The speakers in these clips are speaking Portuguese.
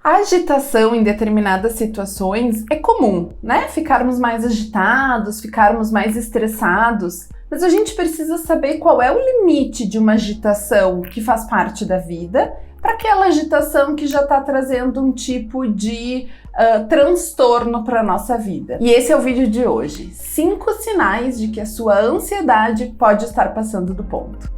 A agitação em determinadas situações é comum, né? Ficarmos mais agitados, ficarmos mais estressados, mas a gente precisa saber qual é o limite de uma agitação que faz parte da vida para aquela agitação que já está trazendo um tipo de transtorno para a nossa vida. E esse é o vídeo de hoje. 5 sinais de que a sua ansiedade pode estar passando do ponto.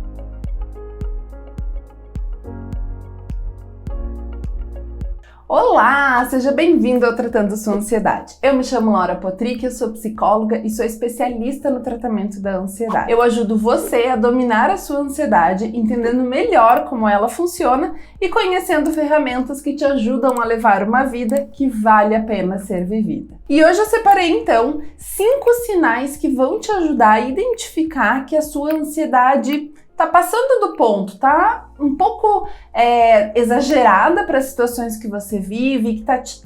Olá, seja bem-vindo ao Tratando Sua Ansiedade. Eu me chamo Laura Potrick, eu sou psicóloga e sou especialista no tratamento da ansiedade. Eu ajudo você a dominar a sua ansiedade, entendendo melhor como ela funciona e conhecendo ferramentas que te ajudam a levar uma vida que vale a pena ser vivida. E hoje eu separei então 5 sinais que vão te ajudar a identificar que a sua ansiedade tá passando do ponto, tá um pouco exagerada para as situações que você vive, que tá te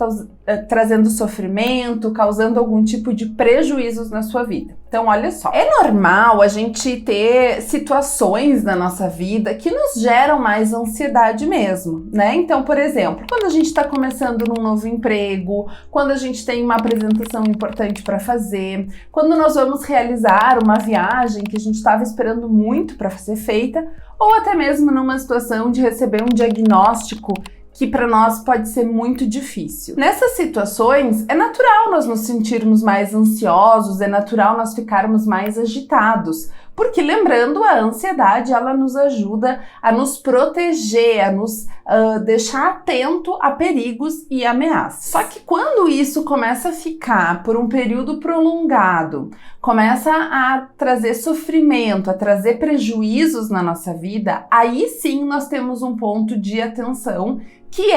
trazendo sofrimento, causando algum tipo de prejuízos na sua vida. Então, olha só, é normal a gente ter situações na nossa vida que nos geram mais ansiedade mesmo, né? Então, por exemplo, quando a gente está começando num novo emprego, quando a gente tem uma apresentação importante para fazer, quando nós vamos realizar uma viagem que a gente estava esperando muito para ser feita, ou até mesmo numa situação de receber um diagnóstico que para nós pode ser muito difícil. Nessas situações, é natural nós nos sentirmos mais ansiosos, é natural nós ficarmos mais agitados, porque lembrando, a ansiedade ela nos ajuda a nos proteger, a nos deixar atento a perigos e ameaças. Só que quando isso começa a ficar por um período prolongado, começa a trazer sofrimento, a trazer prejuízos na nossa vida, aí sim nós temos um ponto de atenção que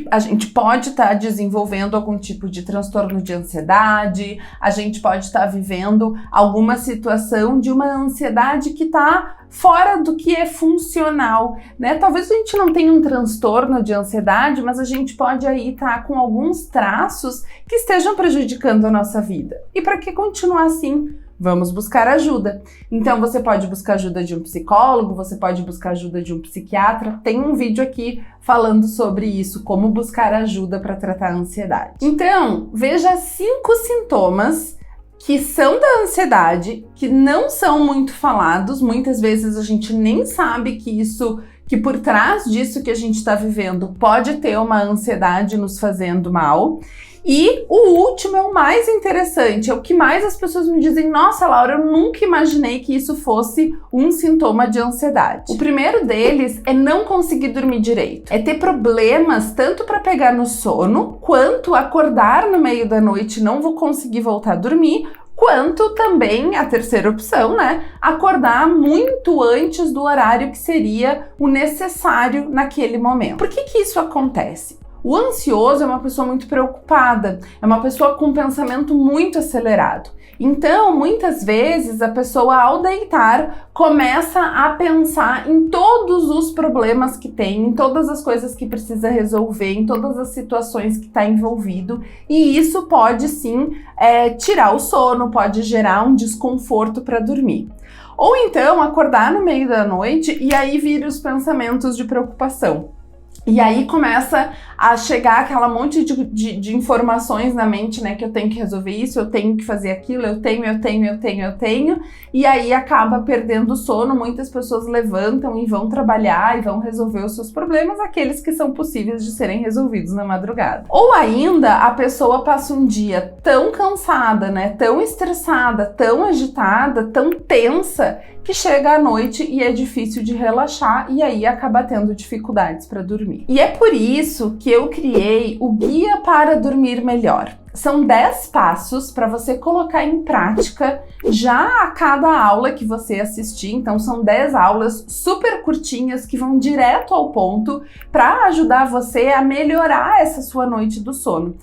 a gente pode estar desenvolvendo algum tipo de transtorno de ansiedade, a gente pode estar vivendo alguma situação de uma ansiedade que está fora do que é funcional, né? Talvez a gente não tenha um transtorno de ansiedade, mas a gente pode aí estar com alguns traços que estejam prejudicando a nossa vida. E para que continuar assim? Vamos buscar ajuda. Então você pode buscar ajuda de um psicólogo, você pode buscar ajuda de um psiquiatra. Tem um vídeo aqui falando sobre isso, como buscar ajuda para tratar a ansiedade. Então, veja 5 sintomas que são da ansiedade, que não são muito falados. Muitas vezes a gente nem sabe que por trás disso que a gente está vivendo pode ter uma ansiedade nos fazendo mal. E o último é o mais interessante, é o que mais as pessoas me dizem: nossa, Laura, eu nunca imaginei que isso fosse um sintoma de ansiedade. O primeiro deles é não conseguir dormir direito, é ter problemas tanto para pegar no sono, quanto acordar no meio da noite e não vou conseguir voltar a dormir, quanto também, a terceira opção, né, acordar muito antes do horário que seria o necessário naquele momento. Por que isso acontece? O ansioso é uma pessoa muito preocupada, é uma pessoa com um pensamento muito acelerado. Então, muitas vezes, a pessoa, ao deitar, começa a pensar em todos os problemas que tem, em todas as coisas que precisa resolver, em todas as situações que está envolvido, e isso pode, sim, tirar o sono, pode gerar um desconforto para dormir. Ou então, acordar no meio da noite e aí vir os pensamentos de preocupação. E aí começa a chegar aquela monte de informações na mente, né? Que eu tenho que resolver isso, eu tenho que fazer aquilo, eu tenho. E aí acaba perdendo o sono. Muitas pessoas levantam e vão trabalhar e vão resolver os seus problemas, aqueles que são possíveis de serem resolvidos na madrugada. Ou ainda a pessoa passa um dia tão cansada, né? Tão estressada, tão agitada, tão tensa, que chega à noite e é difícil de relaxar e aí acaba tendo dificuldades para dormir. E é por isso que eu criei o Guia para Dormir Melhor. São 10 passos para você colocar em prática já a cada aula que você assistir. Então são 10 aulas super curtinhas que vão direto ao ponto para ajudar você a melhorar essa sua noite do sono.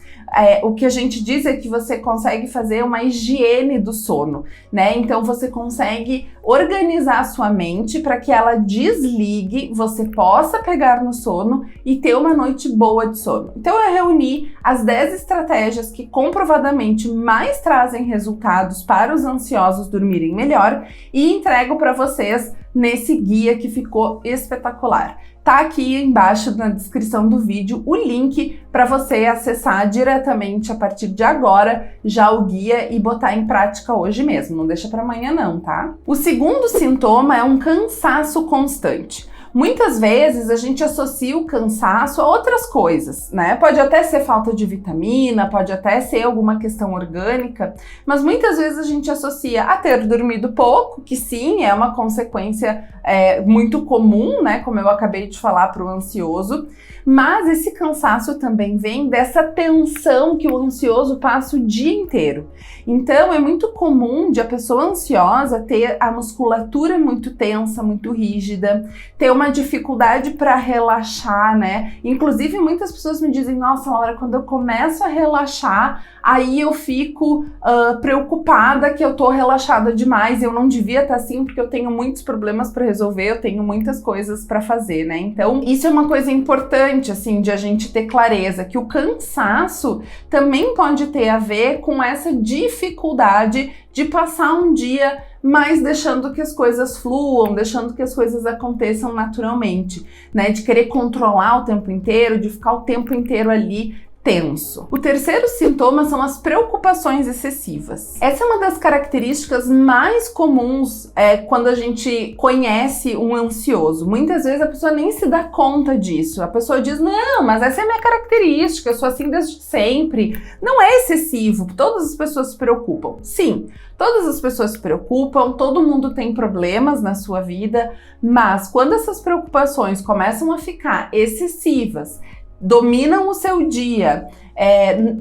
O que a gente diz é que você consegue fazer uma higiene do sono, né? Então você consegue organizar a sua mente para que ela desligue, você possa pegar no sono e ter uma noite boa de sono. Então eu reuni as 10 estratégias que comprovadamente mais trazem resultados para os ansiosos dormirem melhor e entrego para vocês nesse guia que ficou espetacular. tá aqui embaixo na descrição do vídeo o link para você acessar diretamente a partir de agora já o guia e botar em prática hoje mesmo. Não deixa para amanhã não, tá? O segundo sintoma é um cansaço constante. Muitas vezes a gente associa o cansaço a outras coisas, né? Pode até ser falta de vitamina, pode até ser alguma questão orgânica, mas muitas vezes a gente associa a ter dormido pouco, que sim, é uma consequência muito comum, né? Como eu acabei de falar, para o ansioso, mas esse cansaço também vem dessa tensão que o ansioso passa o dia inteiro. Então é muito comum de a pessoa ansiosa ter a musculatura muito tensa, muito rígida, ter uma dificuldade para relaxar, né? Inclusive muitas pessoas me dizem, nossa, Laura, quando eu começo a relaxar, aí eu fico preocupada que eu tô relaxada demais, eu não devia estar assim porque eu tenho muitos problemas para resolver, eu tenho muitas coisas para fazer, né? Então isso é uma coisa importante, assim, de a gente ter clareza, que o cansaço também pode ter a ver com essa dificuldade de passar um dia mais deixando que as coisas fluam, deixando que as coisas aconteçam naturalmente, né? De querer controlar o tempo inteiro, de ficar o tempo inteiro ali tenso. O terceiro sintoma são as preocupações excessivas. Essa é uma das características mais comuns quando a gente conhece um ansioso. Muitas vezes a pessoa nem se dá conta disso. A pessoa diz, não, mas essa é a minha característica, eu sou assim desde sempre. Não é excessivo, todas as pessoas se preocupam. Sim, todas as pessoas se preocupam, todo mundo tem problemas na sua vida, mas quando essas preocupações começam a ficar excessivas, dominam o seu dia,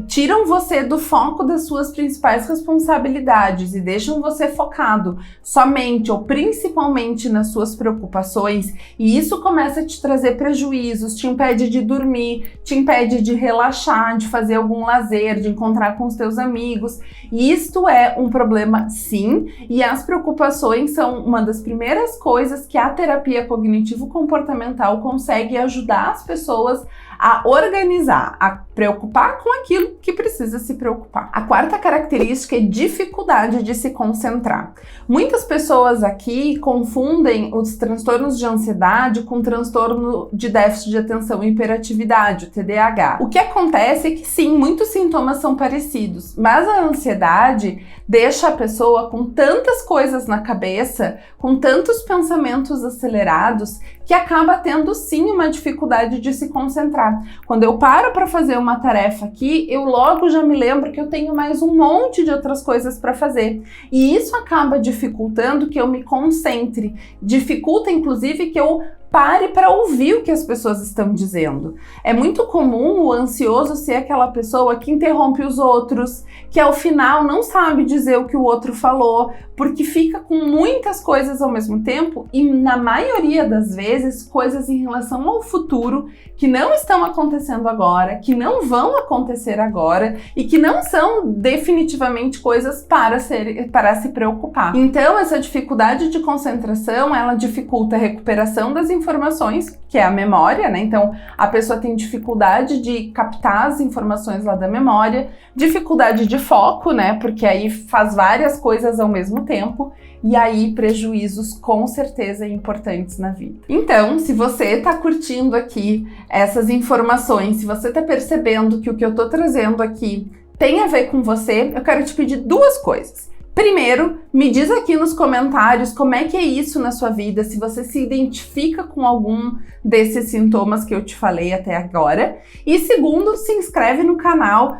tiram você do foco das suas principais responsabilidades e deixam você focado somente ou principalmente nas suas preocupações, e isso começa a te trazer prejuízos, te impede de dormir, te impede de relaxar, de fazer algum lazer, de encontrar com os teus amigos. E isto é um problema, sim, e as preocupações são uma das primeiras coisas que a terapia cognitivo-comportamental consegue ajudar as pessoas a organizar, a preocupar com aquilo que precisa se preocupar. A quarta característica é dificuldade de se concentrar. Muitas pessoas aqui confundem os transtornos de ansiedade com transtorno de déficit de atenção e hiperatividade, o TDAH. O que acontece é que sim, muitos sintomas são parecidos, mas a ansiedade deixa a pessoa com tantas coisas na cabeça, com tantos pensamentos acelerados, que acaba tendo sim uma dificuldade de se concentrar. Quando eu paro para fazer uma tarefa aqui, eu logo já me lembro que eu tenho mais um monte de outras coisas para fazer. E isso acaba dificultando que eu me concentre, dificulta inclusive que eu pare para ouvir o que as pessoas estão dizendo. É muito comum o ansioso ser aquela pessoa que interrompe os outros, que ao final não sabe dizer o que o outro falou, porque fica com muitas coisas ao mesmo tempo e, na maioria das vezes, coisas em relação ao futuro que não estão acontecendo agora, que não vão acontecer agora e que não são definitivamente coisas para se preocupar. Então, essa dificuldade de concentração, ela dificulta a recuperação das informações, que é a memória, né? Então, a pessoa tem dificuldade de captar as informações lá da memória, dificuldade de foco, né? Porque aí faz várias coisas ao mesmo tempo e aí prejuízos com certeza importantes na vida. Então, se você tá curtindo aqui essas informações, se você tá percebendo que o que eu tô trazendo aqui tem a ver com você, eu quero te pedir duas coisas. Primeiro, me diz aqui nos comentários como é que é isso na sua vida, se você se identifica com algum desses sintomas que eu te falei até agora. E segundo, se inscreve no canal,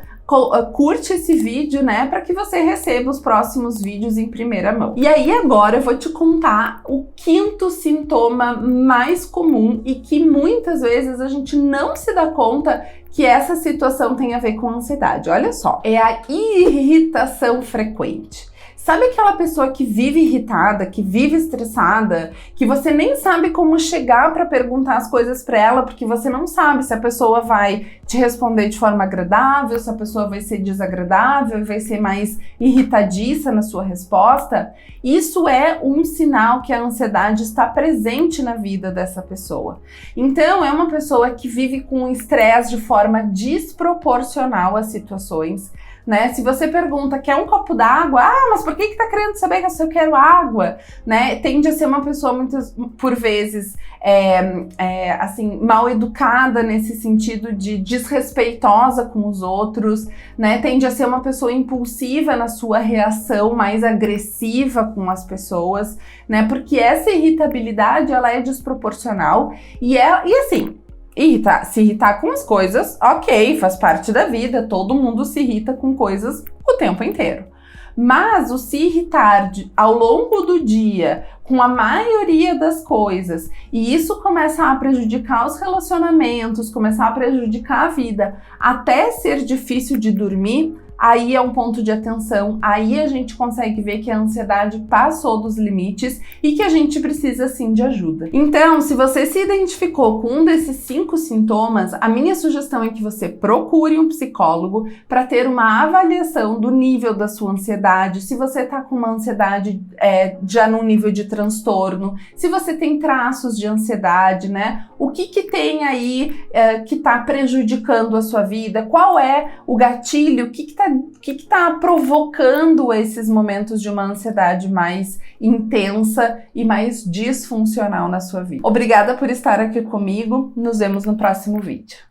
curte esse vídeo, né, para que você receba os próximos vídeos em primeira mão. E aí agora eu vou te contar o quinto sintoma mais comum e que muitas vezes a gente não se dá conta que essa situação tem a ver com ansiedade. Olha só, é a irritação frequente. Sabe aquela pessoa que vive irritada, que vive estressada, que você nem sabe como chegar para perguntar as coisas para ela, porque você não sabe se a pessoa vai te responder de forma agradável, se a pessoa vai ser desagradável, vai ser mais irritadiça na sua resposta? Isso é um sinal que a ansiedade está presente na vida dessa pessoa. Então, é uma pessoa que vive com estresse de forma desproporcional às situações, né? Se você pergunta, quer um copo d'água? Ah, mas por que tá querendo saber se eu quero água? Né? Tende a ser uma pessoa, muitas por vezes, assim, mal educada nesse sentido de desrespeitosa com os outros, né? Tende a ser uma pessoa impulsiva na sua reação, mais agressiva com as pessoas, né? Porque essa irritabilidade, ela é desproporcional e assim, se irritar com as coisas, ok, faz parte da vida, todo mundo se irrita com coisas o tempo inteiro. Mas o se irritar ao longo do dia com a maioria das coisas, e isso começar a prejudicar os relacionamentos, começar a prejudicar a vida, até ser difícil de dormir, aí é um ponto de atenção, aí a gente consegue ver que a ansiedade passou dos limites e que a gente precisa sim de ajuda. Então, se você se identificou com um desses 5 sintomas, a minha sugestão é que você procure um psicólogo para ter uma avaliação do nível da sua ansiedade, se você está com uma ansiedade já num nível de transtorno, se você tem traços de ansiedade, né? O que tem aí que está prejudicando a sua vida? Qual é o gatilho? O que tá provocando esses momentos de uma ansiedade mais intensa e mais disfuncional na sua vida? Obrigada por estar aqui comigo. Nos vemos no próximo vídeo.